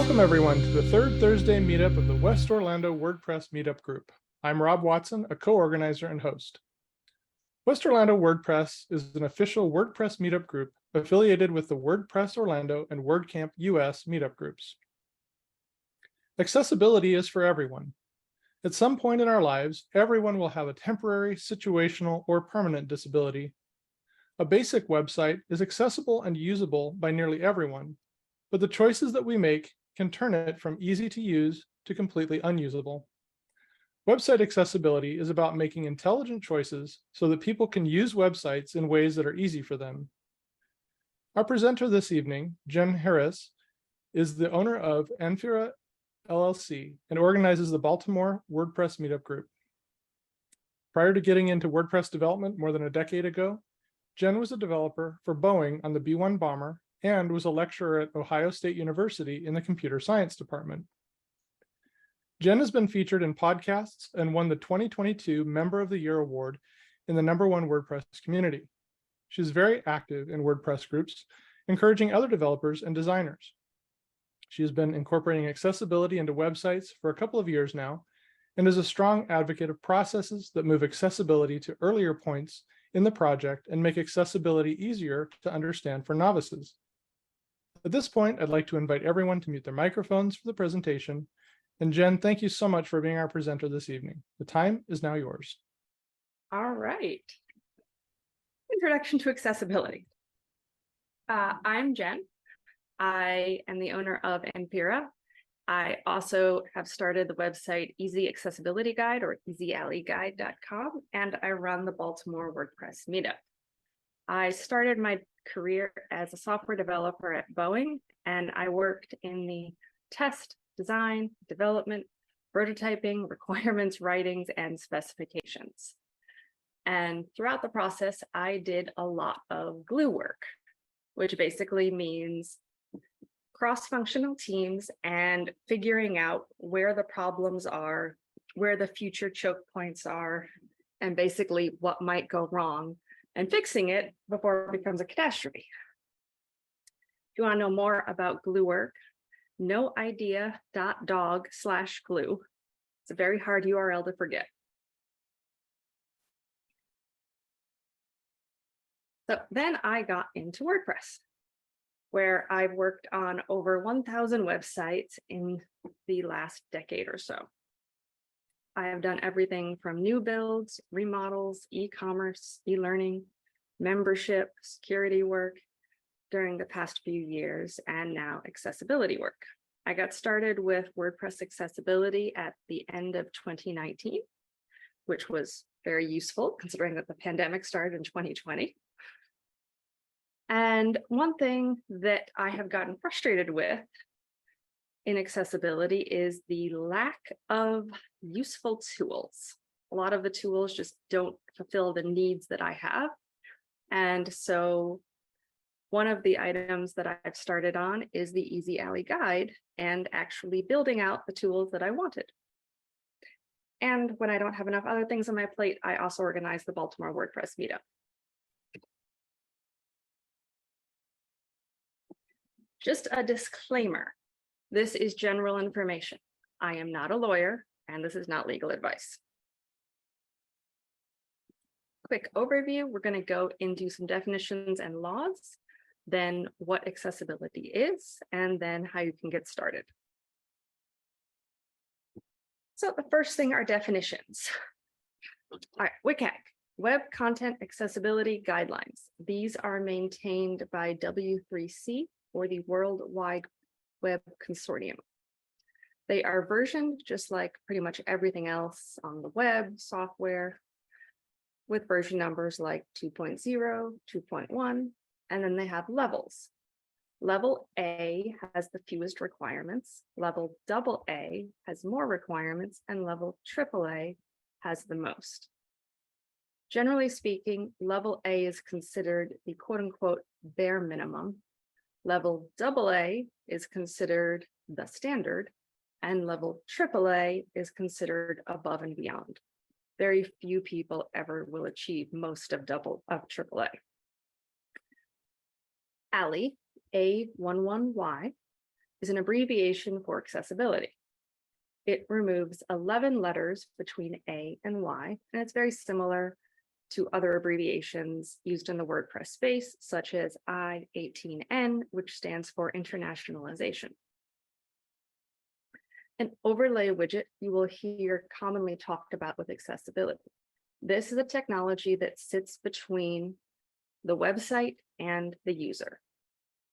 Welcome everyone to the third Thursday meetup of the West Orlando WordPress Meetup Group. I'm Rob Watson, a co-organizer and host. West Orlando WordPress is an official WordPress meetup group affiliated with the WordPress Orlando and WordCamp US meetup groups. Accessibility is for everyone. At some point in our lives, everyone will have a temporary, situational, or permanent disability. A basic website is accessible and usable by nearly everyone, but the choices that we make can turn it from easy to use to completely unusable. Website accessibility is about making intelligent choices so that people can use websites in ways that are easy for them. Our presenter this evening, Jen Harris, is the owner of Anphira LLC and organizes the Baltimore WordPress Meetup Group. Prior to getting into WordPress development more than a decade ago, Jen was a developer for Boeing on the B-1 bomber and was a lecturer at Ohio State University in the computer science department. Jen has been featured in podcasts and won the 2022 Member of the Year award in the #1 WordPress community. She's very active in WordPress groups, encouraging other developers and designers. She has been incorporating accessibility into websites for a couple of years now, and is a strong advocate of processes that move accessibility to earlier points in the project and make accessibility easier to understand for novices. At this point, I'd like to invite everyone to mute their microphones for the presentation. And Jen, thank you so much for being our presenter this evening. The time is now yours. All right. Introduction to accessibility. I'm Jen. I am the owner of Anphira. I also have started the website Easy Accessibility Guide, or easyalleyguide.com, and I run the Baltimore WordPress Meetup. I started my career as a software developer at Boeing, and I worked in the test, design, development, prototyping, requirements, writings, and specifications. And throughout the process, I did a lot of glue work, which basically means cross-functional teams and figuring out where the problems are, where the future choke points are, and basically what might go wrong, and fixing it before it becomes a catastrophe. If you want to know more about glue work, noidea.dog/glue. It's a very hard URL to forget. So then I got into WordPress, where I've worked on over 1,000 websites in the last decade or so. I have done everything from new builds, remodels, e-commerce, e-learning, membership, security work during the past few years, and now accessibility work. I got started with WordPress accessibility at the end of 2019, which was very useful considering that the pandemic started in 2020. And one thing that I have gotten frustrated with in accessibility is the lack of useful tools. A lot of the tools just don't fulfill the needs that I have. And so one of the items that I've started on is the Easy Alley Guide and actually building out the tools that I wanted. And when I don't have enough other things on my plate, I also organize the Baltimore WordPress Meetup. Just a disclaimer. This is general information. I am not a lawyer, and this is not legal advice. Quick overview, we're going to go into some definitions and laws, then what accessibility is, and then how you can get started. So the first thing are definitions. All right, WCAG, Web Content Accessibility Guidelines. These are maintained by W3C, or the World Wide Web Consortium. They are versioned just like pretty much everything else on the web software, with version numbers like 2.0, 2.1, and then they have levels. Level A has the fewest requirements, level AA has more requirements, and level AAA has the most. Generally speaking, level A is considered the quote-unquote bare minimum, level AA is considered the standard, and level AAA is considered above and beyond. Very few people ever will achieve most of AAA. Alley, A11Y, is an abbreviation for accessibility. It removes 11 letters between A and Y, and it's very similar to other abbreviations used in the WordPress space, such as I18N, which stands for internationalization. An overlay widget you will hear commonly talked about with accessibility. This is a technology that sits between the website and the user.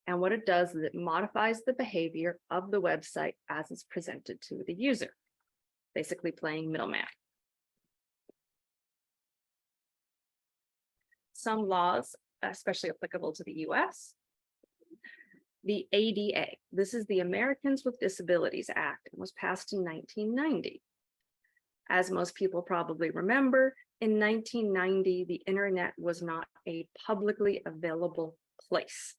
And what it does is it modifies the behavior of the website as it's presented to the user, basically playing middleman. Some laws, especially applicable to the US. The ADA, this is the Americans with Disabilities Act, and was passed in 1990. As most people probably remember, in 1990, the internet was not a publicly available place.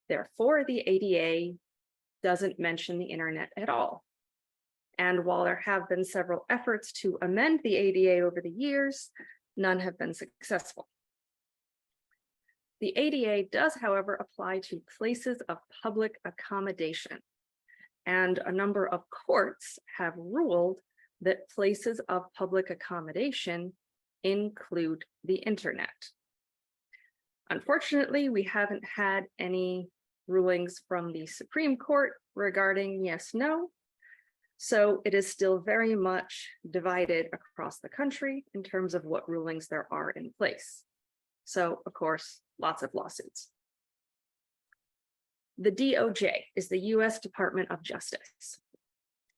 Therefore, the ADA doesn't mention the internet at all. And while there have been several efforts to amend the ADA over the years, none have been successful. The ADA does, however, apply to places of public accommodation, and a number of courts have ruled that places of public accommodation include the internet. Unfortunately, we haven't had any rulings from the Supreme Court regarding yes, no, so it is still very much divided across the country in terms of what rulings there are in place. So, of course, lots of lawsuits. The DOJ is the US Department of Justice,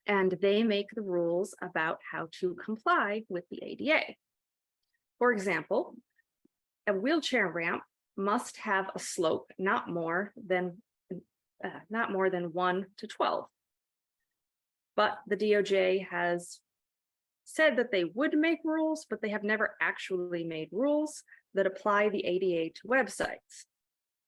and they make the rules about how to comply with the ADA. For example, a wheelchair ramp must have a slope not more than 1 to 12. But the DOJ has said that they would make rules, but they have never actually made rules that apply the ADA to websites.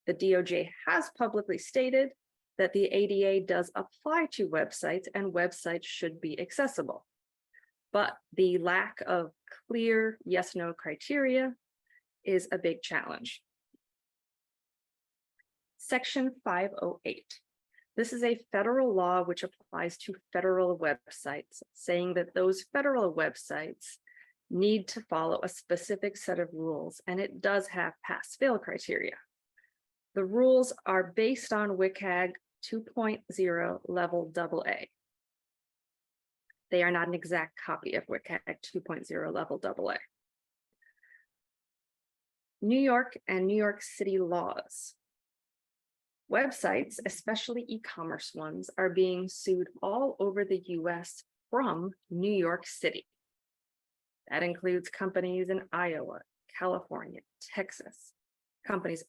The DOJ has publicly stated that the ADA does apply to websites and websites should be accessible. But the lack of clear yes/no criteria is a big challenge. Section 508. This is a federal law which applies to federal websites, saying that those federal websites need to follow a specific set of rules, and it does have pass-fail criteria. The rules are based on WCAG 2.0 level AA. They are not an exact copy of WCAG 2.0 level AA. New York and New York City laws. Websites, especially e-commerce ones, are being sued all over the US from New York City. That includes companies in Iowa, California, Texas. Companies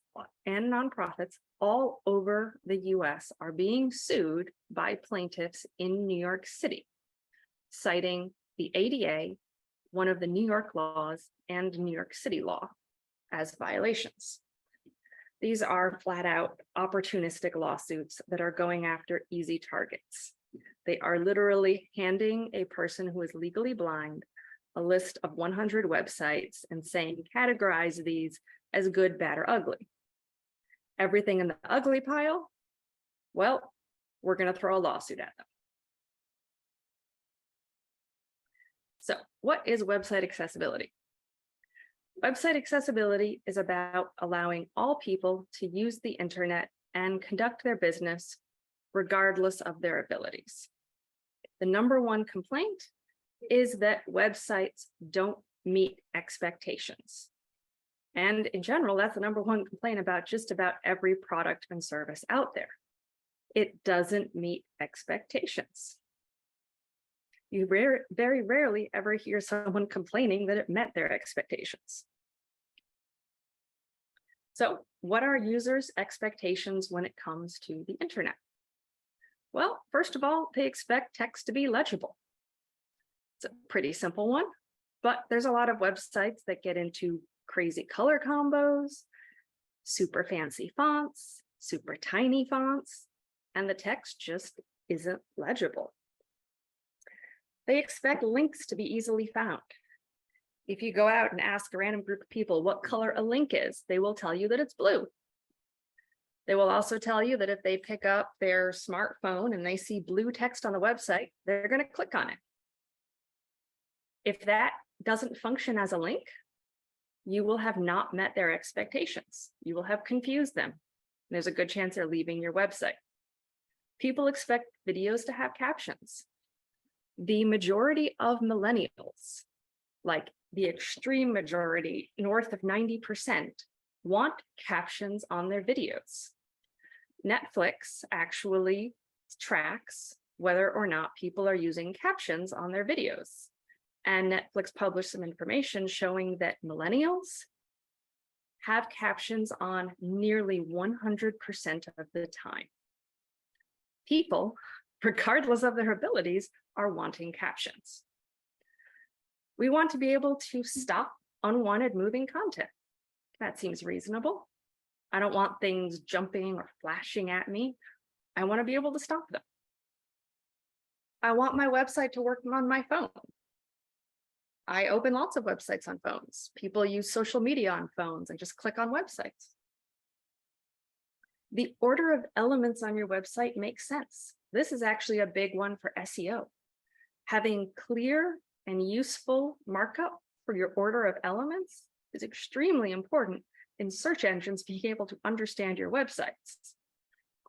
and nonprofits all over the US are being sued by plaintiffs in New York City, citing the ADA, one of the New York laws, and New York City law as violations. These are flat out opportunistic lawsuits that are going after easy targets. They are literally handing a person who is legally blind a list of 100 websites and saying, categorize these as good, bad, or ugly. Everything in the ugly pile, well, we're going to throw a lawsuit at them. So, what is website accessibility? Website accessibility is about allowing all people to use the internet and conduct their business regardless of their abilities. The number one complaint is that websites don't meet expectations. And in general, that's the number one complaint about just about every product and service out there. It doesn't meet expectations. You very rarely ever hear someone complaining that it met their expectations. So, what are users' expectations when it comes to the internet? Well, first of all, they expect text to be legible. It's a pretty simple one, but there's a lot of websites that get into crazy color combos, super fancy fonts, super tiny fonts, and the text just isn't legible. They expect links to be easily found. If you go out and ask a random group of people what color a link is, they will tell you that it's blue. They will also tell you that if they pick up their smartphone and they see blue text on the website, they're going to click on it. If that doesn't function as a link, you will have not met their expectations. You will have confused them. There's a good chance they're leaving your website. People expect videos to have captions. The majority of millennials, like the extreme majority, north of 90%, want captions on their videos. Netflix actually tracks whether or not people are using captions on their videos. And Netflix published some information showing that millennials have captions on nearly 100% of the time. People, regardless of their abilities, are wanting captions. We want to be able to stop unwanted moving content. That seems reasonable. I don't want things jumping or flashing at me. I want to be able to stop them. I want my website to work on my phone. I open lots of websites on phones. People use social media on phones and just click on websites. The order of elements on your website makes sense. This is actually a big one for SEO. Having clear and useful markup for your order of elements is extremely important in search engines being able to understand your websites.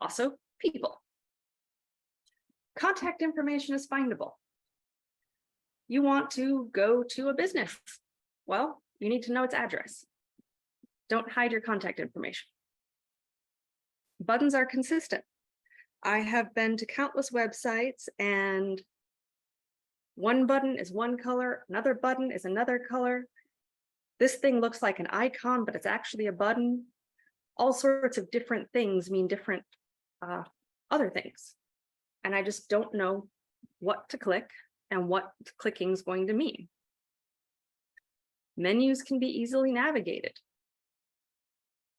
Also, people. Contact information is findable. You want to go to a business. Well, you need to know its address. Don't hide your contact information. Buttons are consistent. I have been to countless websites and one button is one color, another button is another color. This thing looks like an icon, but it's actually a button. All sorts of different things mean different other things. And I just don't know what to click and what clicking is going to mean. Menus can be easily navigated.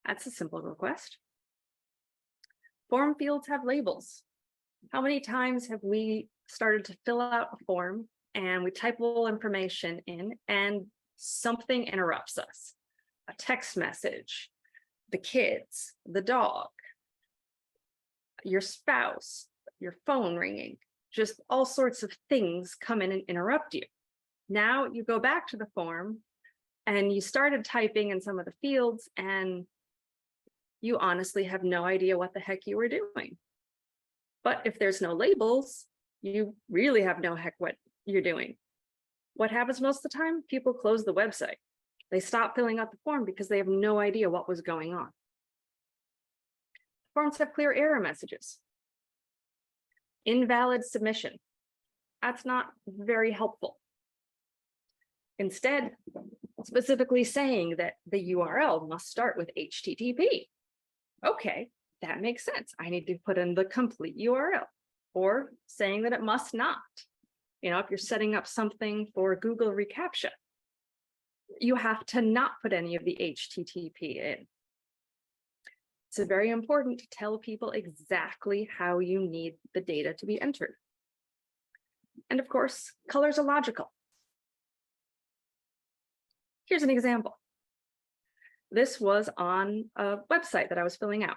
That's a simple request. Form fields have labels. How many times have we started to fill out a form and we type a little information in and something interrupts us? A text message, the kids, the dog, your spouse, your phone ringing, just all sorts of things come in and interrupt you. Now you go back to the form and you started typing in some of the fields and you honestly have no idea what the heck you were doing. But if there's no labels, you really have no heck what you're doing. What happens most of the time? People close the website. They stop filling out the form because they have no idea what was going on. Forms have clear error messages. Invalid submission. That's not very helpful. Instead, specifically saying that the URL must start with HTTP. Okay, that makes sense. I need to put in the complete URL, or saying that it must not. You know, if you're setting up something for Google reCAPTCHA, you have to not put any of the HTTP in. It's very important to tell people exactly how you need the data to be entered. And of course, colors are logical. Here's an example. This was on a website that I was filling out,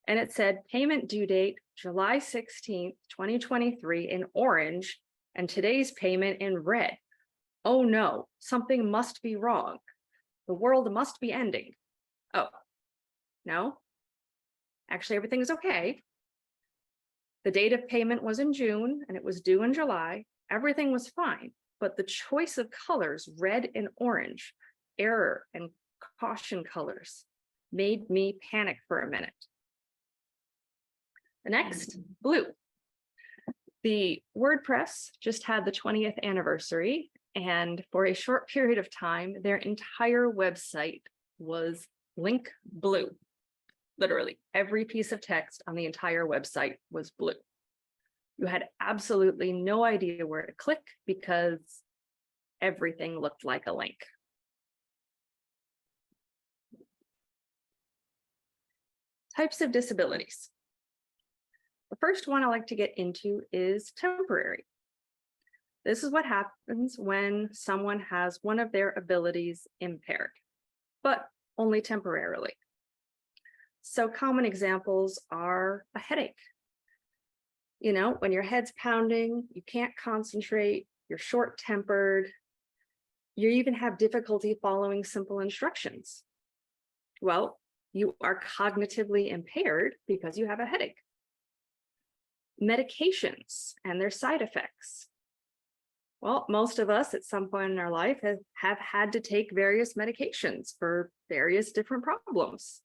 and it said payment due date July 16th, 2023 in orange, and today's payment in red. Oh no, something must be wrong. The world must be ending. Oh, no, actually everything is okay. The date of payment was in June and it was due in July. Everything was fine, but the choice of colors, red and orange, error and caution colors, made me panic for a minute. The next, blue. The WordPress just had the 20th anniversary, and for a short period of time, their entire website was link blue. Literally, every piece of text on the entire website was blue. You had absolutely no idea where to click because everything looked like a link. Types of disabilities. The first one I like to get into is temporary. This is what happens when someone has one of their abilities impaired, but only temporarily. So common examples are a headache. You know, when your head's pounding, you can't concentrate, you're short-tempered, you even have difficulty following simple instructions. Well, you are cognitively impaired because you have a headache. Medications and their side effects. Well, most of us at some point in our life have had to take various medications for various different problems.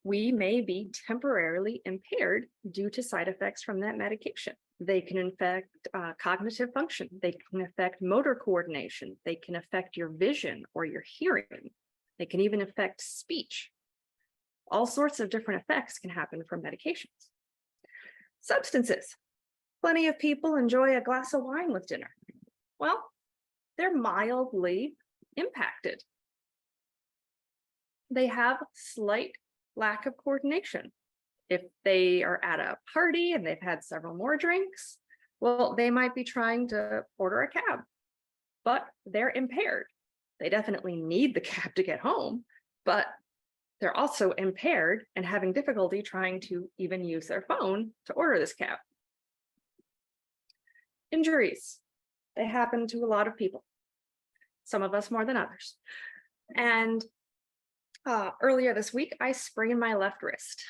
We may be temporarily impaired due to side effects from that medication. They can affect cognitive function. They can affect motor coordination. They can affect your vision or your hearing. They can even affect speech. All sorts of different effects can happen from medications. Substances. Plenty of people enjoy a glass of wine with dinner. Well, they're mildly impacted. They have slight lack of coordination. If they are at a party and they've had several more drinks, well, they might be trying to order a cab, but they're impaired. They definitely need the cab to get home, but they're also impaired and having difficulty trying to even use their phone to order this cab. Injuries. They happen to a lot of people, some of us more than others. And earlier this week, I sprained my left wrist.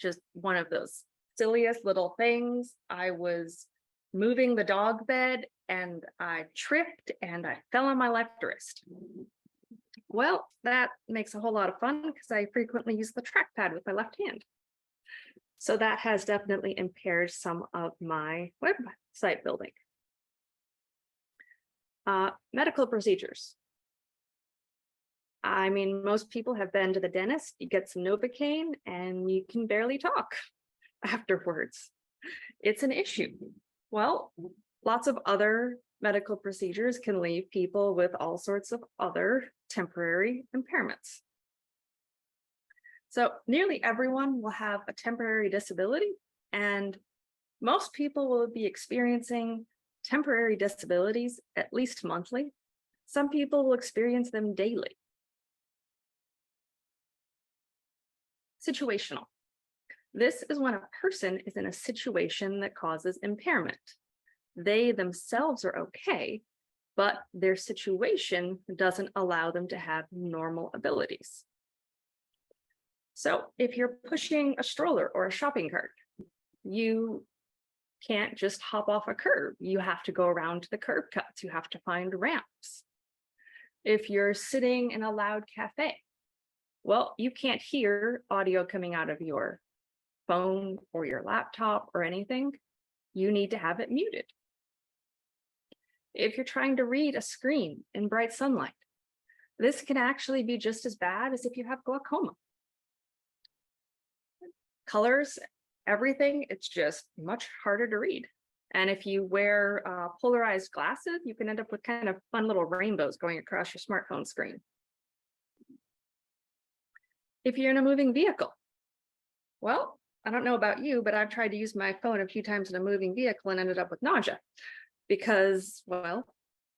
Just one of those silliest little things. I was moving the dog bed and I tripped and I fell on my left wrist. Well, that makes a whole lot of fun because I frequently use the trackpad with my left hand. So that has definitely impaired some of my website building. Medical procedures. I mean, most people have been to the dentist, you get some Novocaine and you can barely talk afterwards. It's an issue. Well, lots of other medical procedures can leave people with all sorts of other temporary impairments. So nearly everyone will have a temporary disability, and most people will be experiencing temporary disabilities at least monthly. Some people will experience them daily. Situational. This is when a person is in a situation that causes impairment. They themselves are okay, but their situation doesn't allow them to have normal abilities. So if you're pushing a stroller or a shopping cart, you can't just hop off a curb. You have to go around to the curb cuts. You have to find ramps. If you're sitting in a loud cafe, well, you can't hear audio coming out of your phone or your laptop or anything. You need to have it muted. If you're trying to read a screen in bright sunlight, this can actually be just as bad as if you have glaucoma. Colors, everything, it's just much harder to read. And if you wear polarized glasses, you can end up with kind of fun little rainbows going across your smartphone screen. If you're in a moving vehicle, well, I don't know about you, but I've tried to use my phone a few times in a moving vehicle and ended up with nausea because, well,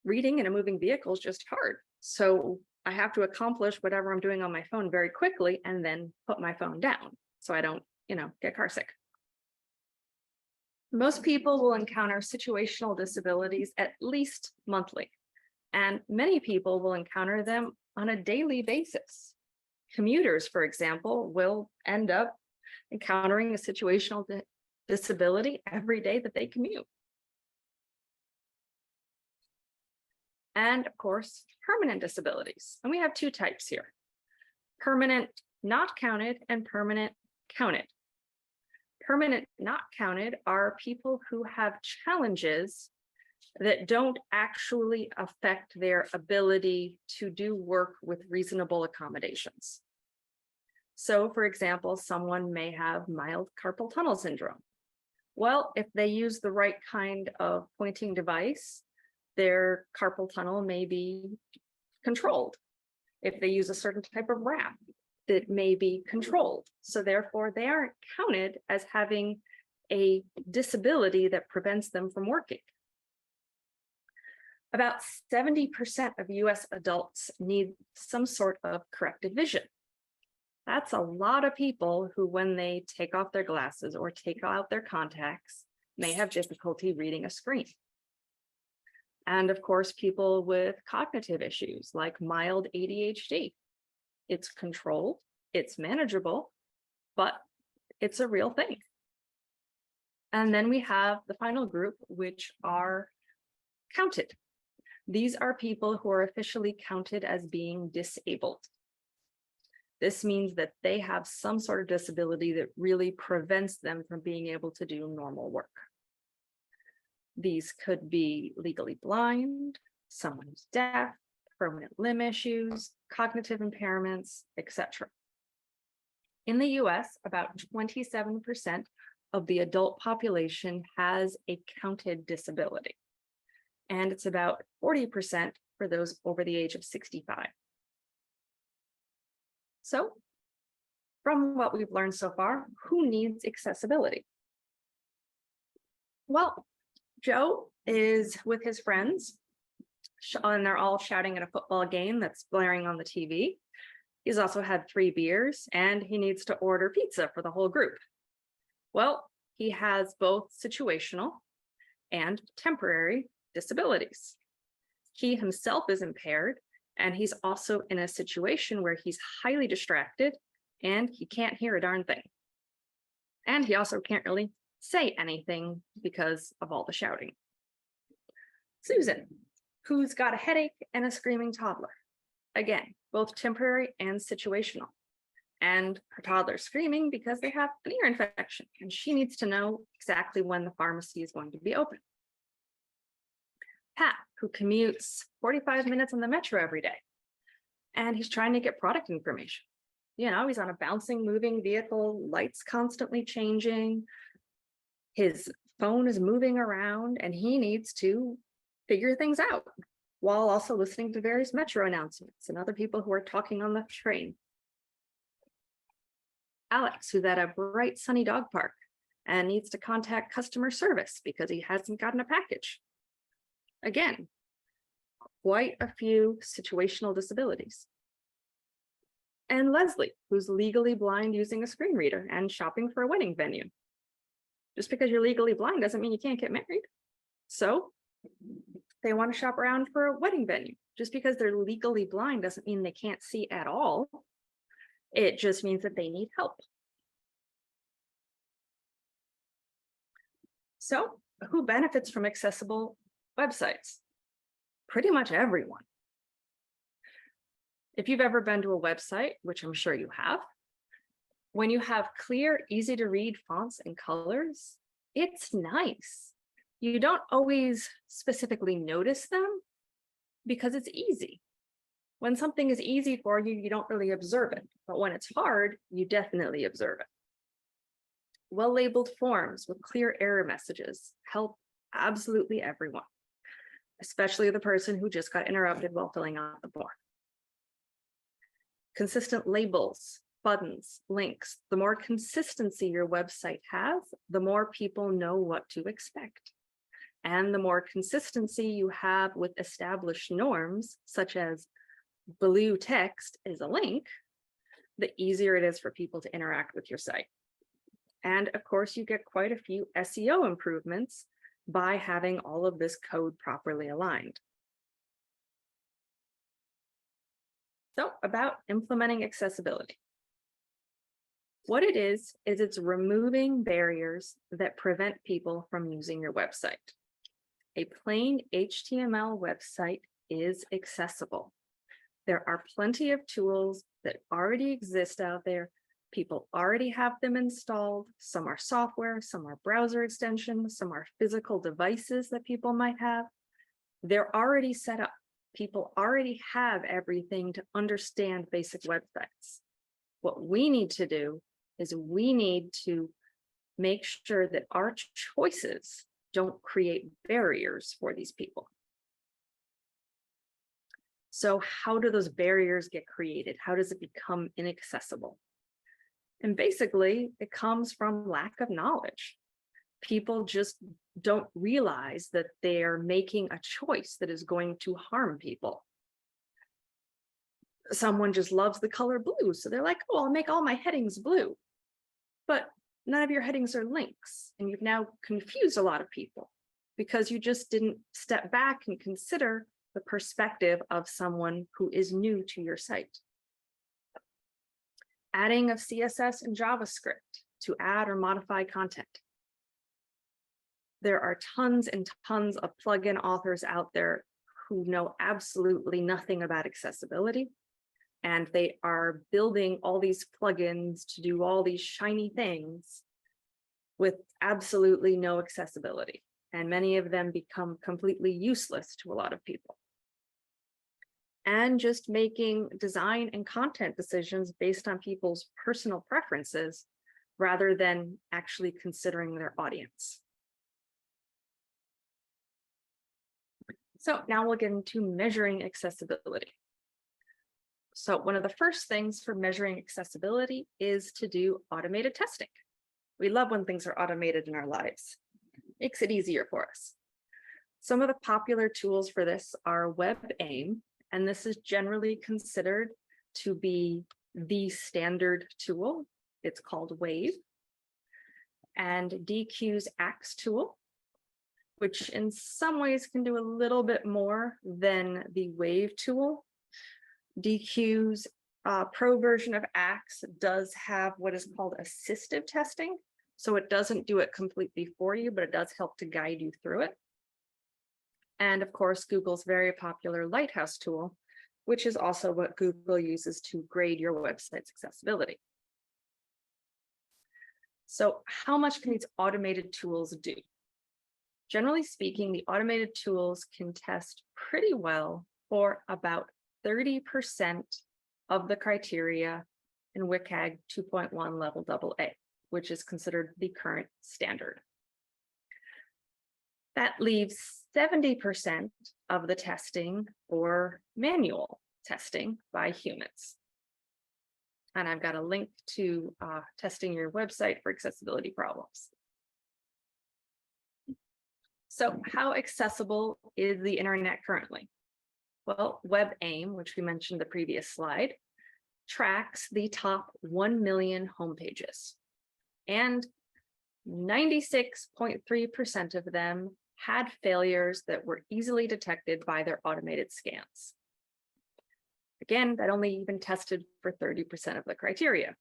reading in a moving vehicle is just hard. So I have to accomplish whatever I'm doing on my phone very quickly and then put my phone down so I don't, get car sick. Most people will encounter situational disabilities at least monthly, and many people will encounter them on a daily basis. Commuters, for example, will end up encountering a situational disability every day that they commute. And of course, permanent disabilities. And we have two types here: permanent not counted and permanent counted. Permanent not counted are people who have challenges that don't actually affect their ability to do work with reasonable accommodations. So, for example, someone may have mild carpal tunnel syndrome. Well, if they use the right kind of pointing device, their carpal tunnel may be controlled. If they use a certain type of wrap, that may be controlled. So therefore, they aren't counted as having a disability that prevents them from working. About 70% of US adults need some sort of corrected vision. That's a lot of people who, when they take off their glasses or take out their contacts, may have difficulty reading a screen. And of course, people with cognitive issues like mild ADHD. It's controlled, it's manageable, but it's a real thing. And then we have the final group, which are counted. These are people who are officially counted as being disabled. This means that they have some sort of disability that really prevents them from being able to do normal work. These could be legally blind, someone who's deaf, permanent limb issues, cognitive impairments, etc. In the US, about 27% of the adult population has a counted disability, and it's about 40% for those over the age of 65. So, from what we've learned so far, who needs accessibility? Well, Joe is with his friends, and they're all shouting at a football game that's blaring on the TV. He's also had 3 beers, and he needs to order pizza for the whole group. Well, he has both situational and temporary disabilities. He himself is impaired, and he's also in a situation where he's highly distracted and he can't hear a darn thing. And he also can't really say anything because of all the shouting. Susan, who's got a headache and a screaming toddler. Again, both temporary and situational. And her toddler's screaming because they have an ear infection, and she needs to know exactly when the pharmacy is going to be open. Pat, who commutes 45 minutes on the metro every day, and he's trying to get product information. You know, he's on a bouncing, moving vehicle, lights constantly changing. His phone is moving around, and he needs to figure things out while also listening to various metro announcements and other people who are talking on the train. Alex, who's at a bright, sunny dog park and needs to contact customer service because he hasn't gotten a package. Again, quite a few situational disabilities. And Leslie, who's legally blind using a screen reader and shopping for a wedding venue. Just because you're legally blind doesn't mean you can't get married. So they want to shop around for a wedding venue. Just because they're legally blind doesn't mean they can't see at all. It just means that they need help. So, who benefits from accessible websites? Pretty much everyone. If you've ever been to a website, which I'm sure you have, when you have clear, easy to read fonts and colors, it's nice. You don't always specifically notice them because it's easy. When something is easy for you, you don't really observe it. But when it's hard, you definitely observe it. Well-labeled forms with clear error messages help absolutely everyone, especially the person who just got interrupted while filling out the form. Consistent labels, buttons, links. The more consistency your website has, the more people know what to expect. And the more consistency you have with established norms, such as blue text is a link, the easier it is for people to interact with your site. And of course, you get quite a few SEO improvements by having all of this code properly aligned. So about implementing accessibility. What it is it's removing barriers that prevent people from using your website. A plain HTML website is accessible. There are plenty of tools that already exist out there. People already have them installed. Some are software, some are browser extensions, some are physical devices that people might have. They're already set up. People already have everything to understand basic websites. What we need to do is we need to make sure that our choices don't create barriers for these people. So how do those barriers get created? How does it become inaccessible? And basically, it comes from lack of knowledge. People just don't realize that they're making a choice that is going to harm people. someone just loves the color blue. So they're like, oh, I'll make all my headings blue. But none of your headings are links. And you've now confused a lot of people because you just didn't step back and consider the perspective of someone who is new to your site. Adding of CSS and JavaScript to add or modify content. There are tons and tons of plugin authors out there who know absolutely nothing about accessibility. And they are building all these plugins to do all these shiny things with absolutely no accessibility. And many of them become completely useless to a lot of people. And just making design and content decisions based on people's personal preferences rather than actually considering their audience. So now we'll get into measuring accessibility. So one of the first things for measuring accessibility is to do automated testing. We love when things are automated in our lives. Makes it easier for us. Some of the popular tools for this are WebAIM, and this is generally considered to be the standard tool. It's called Wave. And DQ's Axe tool, which in some ways can do a little bit more than the Wave tool. DQ's pro version of Axe does have what is called assistive testing. So it doesn't do it completely for you, but it does help to guide you through it. And of course, Google's very popular Lighthouse tool, which is also what Google uses to grade your website's accessibility. So how much can these automated tools do? Generally speaking, the automated tools can test pretty well for about 30% of the criteria in WCAG 2.1 level AA, which is considered the current standard. That leaves 70% of the testing for manual testing by humans. And I've got a link to testing your website for accessibility problems. So how accessible is the internet currently? Well, WebAIM, which we mentioned in the previous slide, tracks the top 1 million homepages. And 96.3% of them had failures that were easily detected by their automated scans. Again, that only even tested for 30% of the criteria.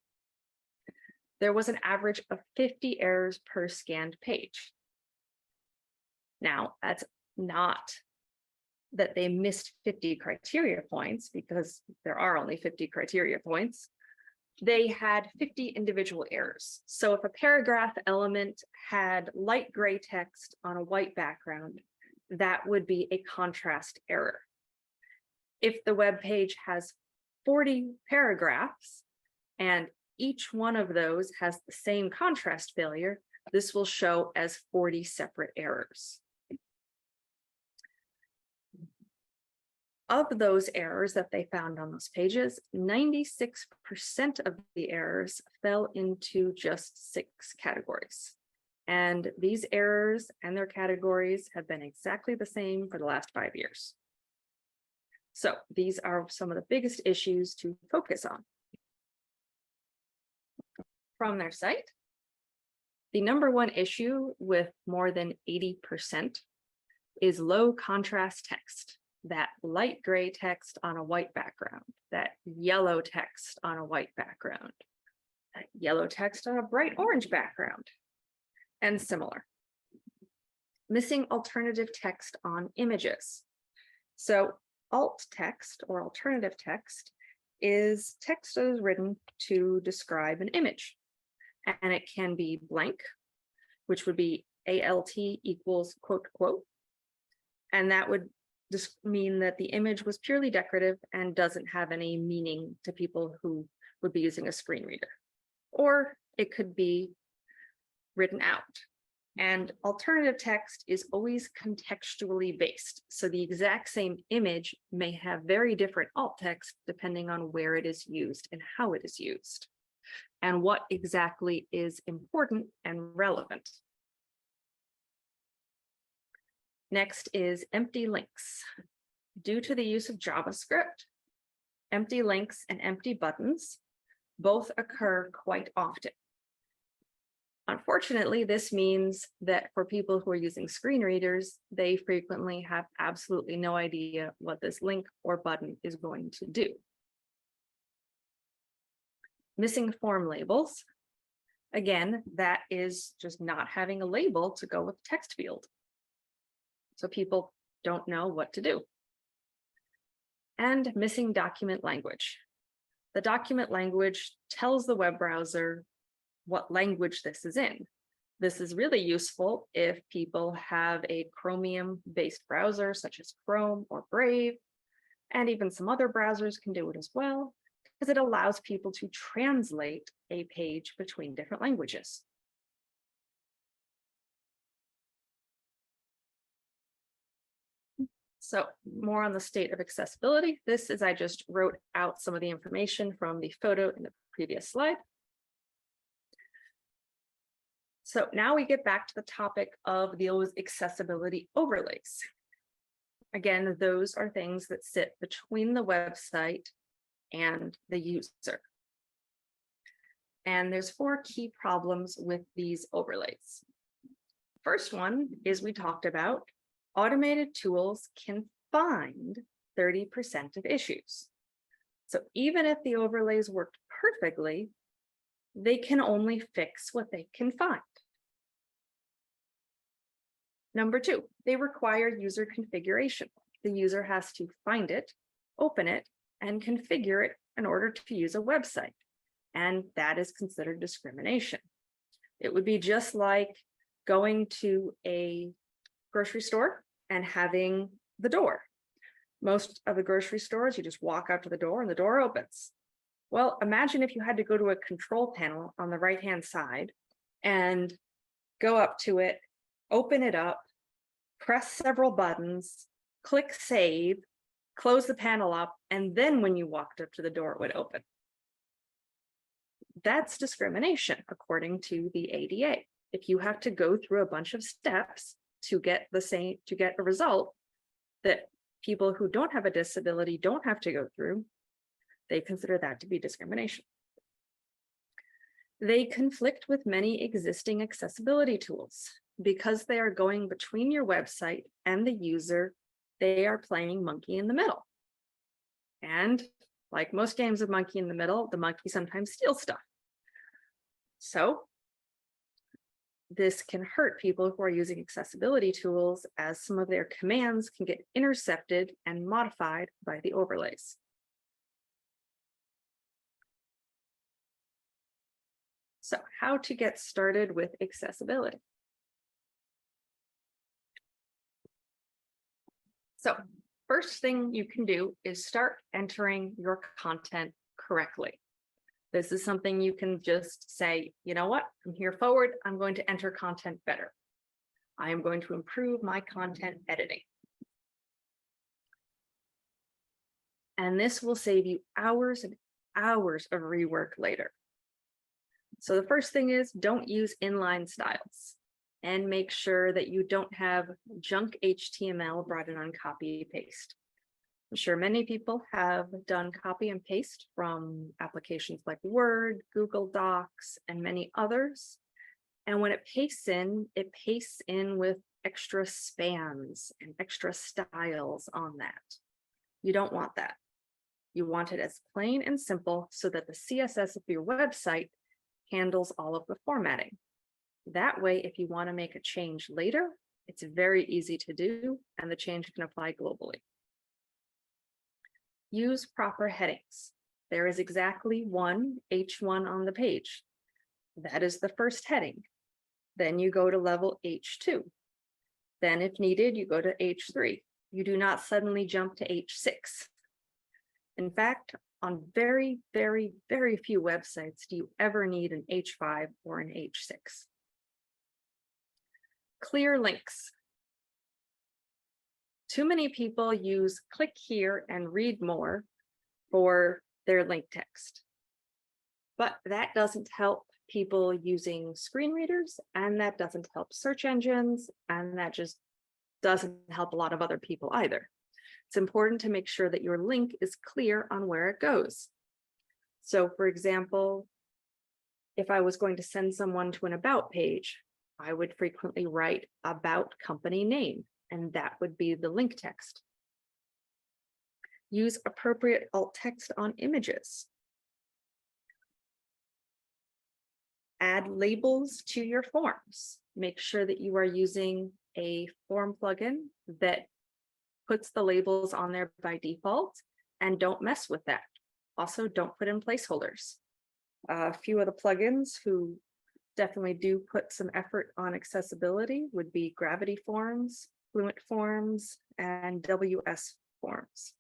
There was an average of 50 errors per scanned page. Now, that's not that they missed 50 criteria points, because there are only 50 criteria points. They had 50 individual errors. So if a paragraph element had light gray text on a white background, that would be a contrast error. If the web page has 40 paragraphs and each one of those has the same contrast failure, this will show as 40 separate errors. Of those errors that they found on those pages, 96% of the errors fell into just 6 categories. And these errors and their categories have been exactly the same for the last 5 years. So these are some of the biggest issues to focus on. From their site, the #1 issue with more than 80% is low contrast text. That light gray text on a white background, that yellow text on a white background, that yellow text on a bright orange background, and similar. Missing alternative text on images. So alt text or alternative text is text that is written to describe an image. And it can be blank, which would be ALT equals quote, quote. And that would just mean that the image was purely decorative and doesn't have any meaning to people who would be using a screen reader. Or it could be written out. And alternative text is always contextually based. So the exact same image may have very different alt text depending on where it is used and how it is used, and what exactly is important and relevant. Next is empty links. Due to the use of JavaScript, Empty links and empty buttons both occur quite often. Unfortunately, this means that for people who are using screen readers, they frequently have absolutely no idea what this link or button is going to do. Missing form labels. Again, that is just not having a label to go with the text field. So people don't know what to do. And missing document language. The document language tells the web browser what language this is in. This is really useful if people have a Chromium-based browser, such as Chrome or Brave, and even some other browsers can do it as well, because it allows people to translate a page between different languages. So more on the state of accessibility. This is, I just wrote out some of the information from the photo in the previous slide. So now we get back to the topic of those accessibility overlays. Again, those are things that sit between the website and the user. And there's 4 key problems with these overlays. First one is we talked about automated tools can find 30% of issues. So even if the overlays worked perfectly, they can only fix what they can find. Number 2, they require user configuration. The user has to find it, open it, and configure it in order to use a website. And that is considered discrimination. It would be just like going to a grocery store and having the door. Most of the grocery stores, you just walk out to the door and the door opens. Well, imagine if you had to go to a control panel on the right-hand side and go up to it, open it up, press several buttons, click save, close the panel up, and then when you walked up to the door, it would open. That's discrimination according to the ADA. If you have to go through a bunch of steps to get a result that people who don't have a disability don't have to go through, they consider that to be discrimination. They conflict with many existing accessibility tools. Because they are going between your website and the user, they are playing monkey in the middle. And like most games of monkey in the middle, the monkey sometimes steals stuff. So this can hurt people who are using accessibility tools, as some of their commands can get intercepted and modified by the overlays. So how to get started with accessibility? So first thing you can do is start entering your content correctly. This is something you can just say, you know what, from here forward, I'm going to enter content better. I am going to improve my content editing. And this will save you hours and hours of rework later. So the first thing is, don't use inline styles. And make sure that you don't have junk HTML brought in on copy paste. I'm sure many people have done copy and paste from applications like Word, Google Docs, and many others. And when it pastes in with extra spans and extra styles on that. You don't want that. You want it as plain and simple so that the CSS of your website handles all of the formatting. That way, if you want to make a change later, it's very easy to do, and the change can apply globally. Use proper headings. There is exactly one H1 on the page. That is the first heading. Then you go to level H2. Then, if needed, you go to H3. You do not suddenly jump to H6. In fact, on very, very, very few websites do you ever need an H5 or an H6. Clear links. Too many people use click here and read more for their link text. But that doesn't help people using screen readers, and that doesn't help search engines, and that just doesn't help a lot of other people either. It's important to make sure that your link is clear on where it goes. So for example, if I was going to send someone to an about page, I would frequently write about company name, and that would be the link text. Use appropriate alt text on images. Add labels to your forms. Make sure that you are using a form plugin that puts the labels on there by default, and don't mess with that. Also, don't put in placeholders. A few of the plugins who definitely do put some effort on accessibility would be Gravity Forms, Fluent Forms, and WS Forms.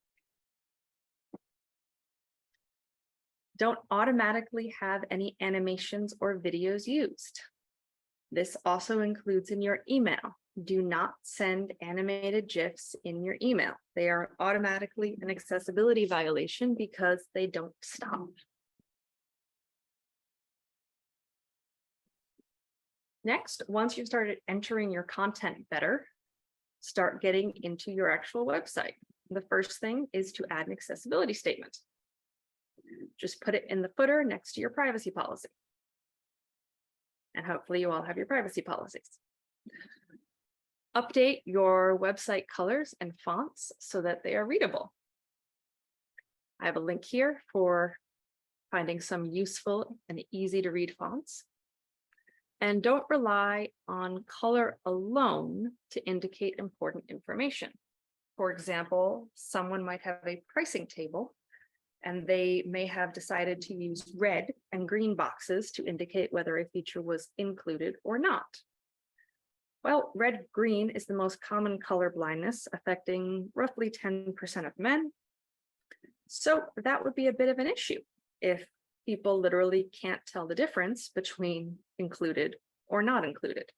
Don't automatically have any animations or videos used. This also includes in your email. Do not send animated GIFs in your email. They are automatically an accessibility violation because they don't stop. Next, once you've started entering your content better, start getting into your actual website. The first thing is to add an accessibility statement. Just put it in the footer next to your privacy policy. And hopefully you all have your privacy policies. Update your website colors and fonts so that they are readable. I have a link here for finding some useful and easy to read fonts. And don't rely on color alone to indicate important information. For example, someone might have a pricing table and they may have decided to use red and green boxes to indicate whether a feature was included or not. Well, red-green is the most common color blindness, affecting roughly 10% of men. So that would be a bit of an issue if people literally can't tell the difference between included or not included.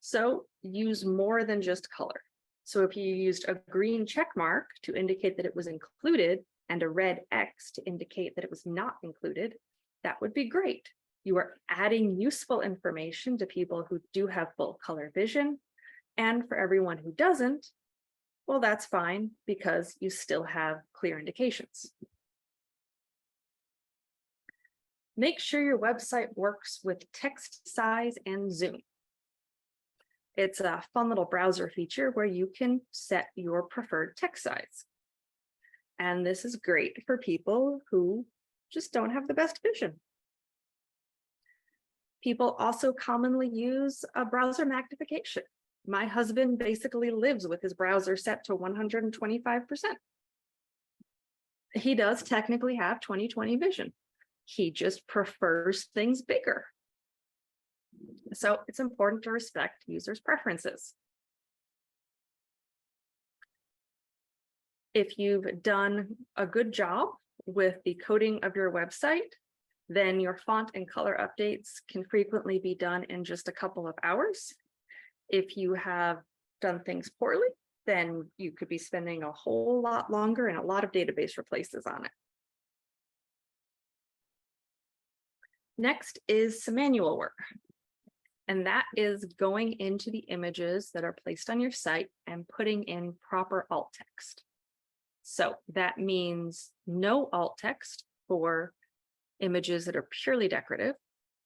So use more than just color. So if you used a green check mark to indicate that it was included and a red X to indicate that it was not included, that would be great. You are adding useful information to people who do have full color vision. And for everyone who doesn't, well, that's fine because you still have clear indications. Make sure your website works with text size and zoom. It's a fun little browser feature where you can set your preferred text size. And this is great for people who just don't have the best vision. People also commonly use a browser magnification. My husband basically lives with his browser set to 125%. He does technically have 20/20 vision. He just prefers things bigger. So it's important to respect users' preferences. If you've done a good job with the coding of your website, then your font and color updates can frequently be done in just a couple of hours. If you have done things poorly, then you could be spending a whole lot longer and a lot of database replaces on it. Next is some manual work. And that is going into the images that are placed on your site and putting in proper alt text. So that means no alt text for images that are purely decorative,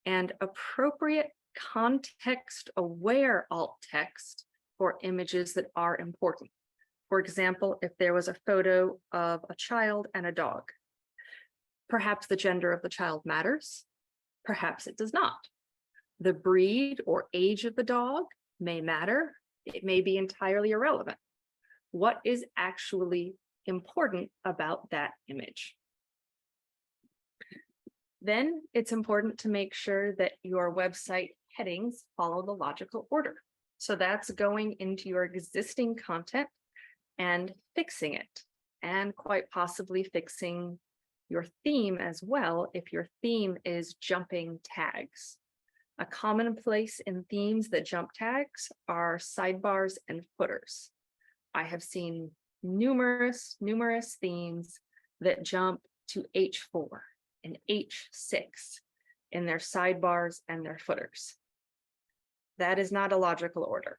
and appropriate context-aware alt text for images that are important. For example, if there was a photo of a child and a dog, perhaps the gender of the child matters, perhaps it does not. The breed or age of the dog may matter, it may be entirely irrelevant. What is actually important about that image? Then it's important to make sure that your website headings follow the logical order. So that's going into your existing content and fixing it, and quite possibly fixing your theme as well if your theme is jumping tags. A common place in themes that jump tags are sidebars and footers. I have seen numerous themes that jump to H4 and H6 in their sidebars and their footers. That is not a logical order.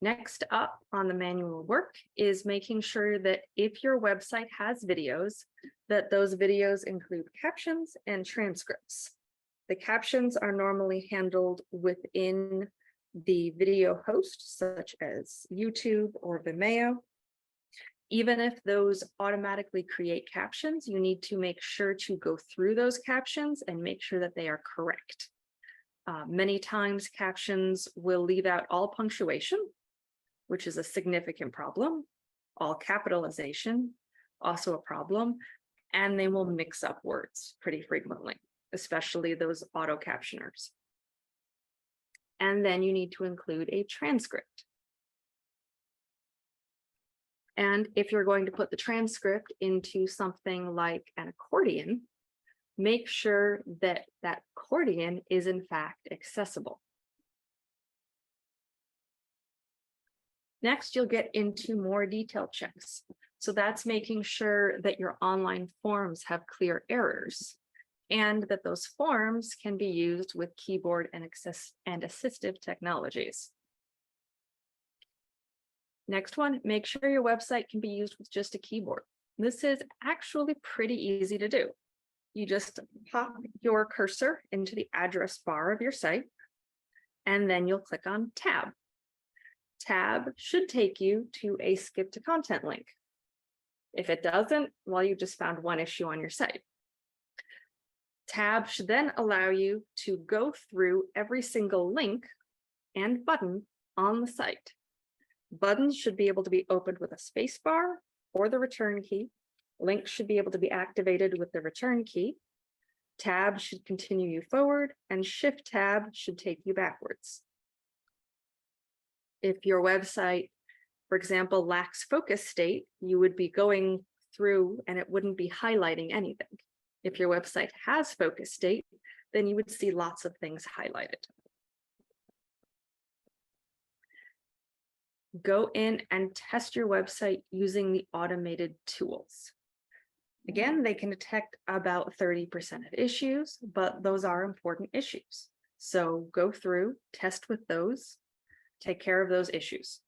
Next up on the manual work is making sure that if your website has videos, that those videos include captions and transcripts. The captions are normally handled within the video host, such as YouTube or Vimeo. Even if those automatically create captions, you need to make sure to go through those captions and make sure that they are correct. Many times captions will leave out all punctuation, which is a significant problem, all capitalization, also a problem, and they will mix up words pretty frequently, especially those auto captioners. And then you need to include a transcript. And if you're going to put the transcript into something like an accordion, make sure that that accordion is in fact accessible. Next, you'll get into more detailed checks. So that's making sure that your online forms have clear errors and that those forms can be used with keyboard and assistive technologies. Next one, make sure your website can be used with just a keyboard. This is actually pretty easy to do. You just pop your cursor into the address bar of your site, and then you'll click on Tab. Tab should take you to a skip to content link. If it doesn't, well, you just found one issue on your site. Tab should then allow you to go through every single link and button on the site. Buttons should be able to be opened with a space bar or the return key. Links should be able to be activated with the return key. Tab should continue you forward, and Shift Tab should take you backwards. If your website, for example, lacks focus state, you would be going through and it wouldn't be highlighting anything. If your website has focus state, then you would see lots of things highlighted. Go in and test your website using the automated tools. Again, they can detect about 30% of issues, but those are important issues. So go through, test with those, take care of those issues.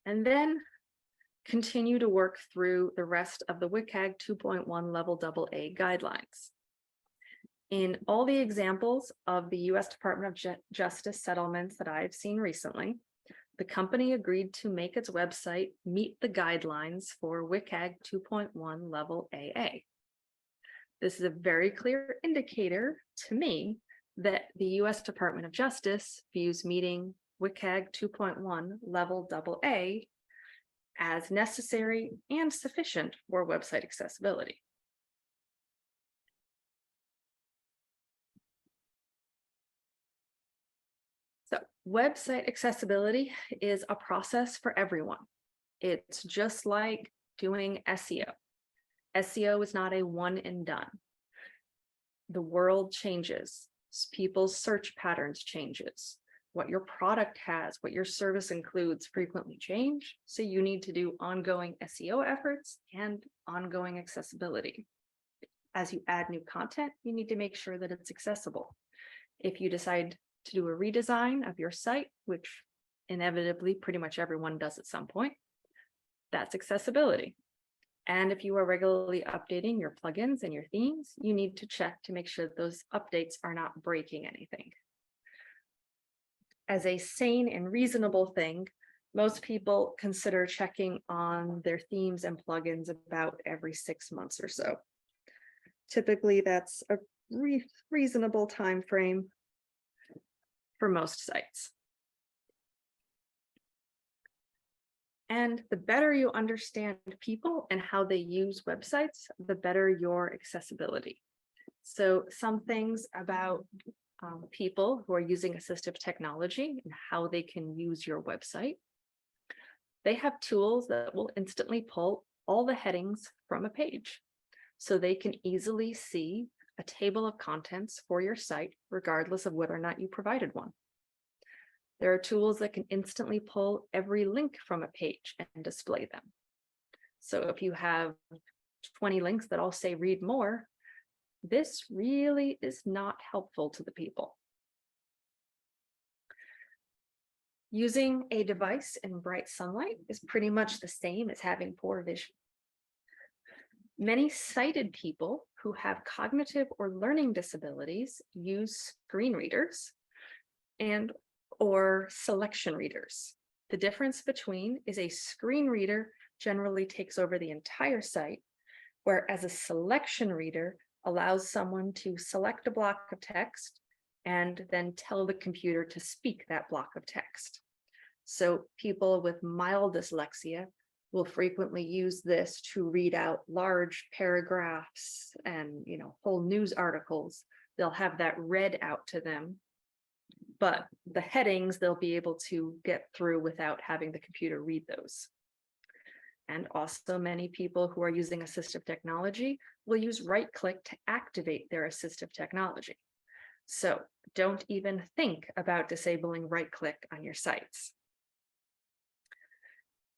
And then continue to work through the rest of the WCAG 2.1 Level AA guidelines. In all the examples of the US Department of Justice settlements that I've seen recently, the company agreed to make its website meet the guidelines for WCAG 2.1 Level AA. This is a very clear indicator to me that the US Department of Justice views meeting WCAG 2.1 Level AA as necessary and sufficient for website accessibility. So website accessibility is a process for everyone. It's just like doing SEO. SEO is not a one and done. The world changes. People's search patterns changes. What your product has, what your service includes frequently change. So you need to do ongoing SEO efforts and ongoing accessibility. As you add new content, you need to make sure that it's accessible. If you decide to do a redesign of your site, which inevitably pretty much everyone does at some point, that's accessibility. And if you are regularly updating your plugins and your themes, you need to check to make sure that those updates are not breaking anything. As a sane and reasonable thing, most people consider checking on their themes and plugins about every 6 months or so. Typically, that's a reasonable time frame for most sites. And the better you understand people and how they use websites, the better your accessibility. So some things about people who are using assistive technology and how they can use your website. They have tools that will instantly pull all the headings from a page. So they can easily see a table of contents for your site, regardless of whether or not you provided one. There are tools that can instantly pull every link from a page and display them. So if you have 20 links that all say read more, this really is not helpful to the people. Using a device in bright sunlight is pretty much the same as having poor vision. Many sighted people who have cognitive or learning disabilities use screen readers and or selection readers. The difference between is a screen reader generally takes over the entire site, whereas a selection reader allows someone to select a block of text and then tell the computer to speak that block of text. So people with mild dyslexia will frequently use this to read out large paragraphs and, whole news articles. They'll have that read out to them, but the headings they'll be able to get through without having the computer read those. And also many people who are using assistive technology will use right-click to activate their assistive technology. So don't even think about disabling right-click on your sites.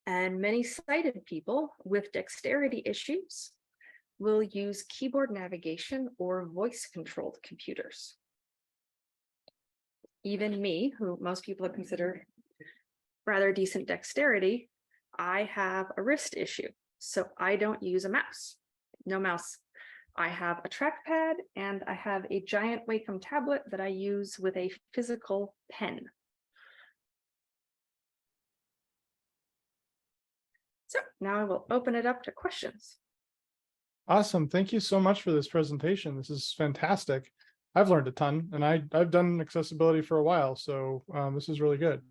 And many sighted people with dexterity issues will use keyboard navigation or voice-controlled computers. Even me, who most people consider rather decent dexterity, I have a wrist issue, so I don't use a mouse. No mouse. I have a trackpad and I have a giant Wacom tablet that I use with a physical pen. So now I will open it up to questions. Awesome. Thank you so much for this presentation. This is fantastic. I've learned a ton, and I've done accessibility for a while, so this is really good.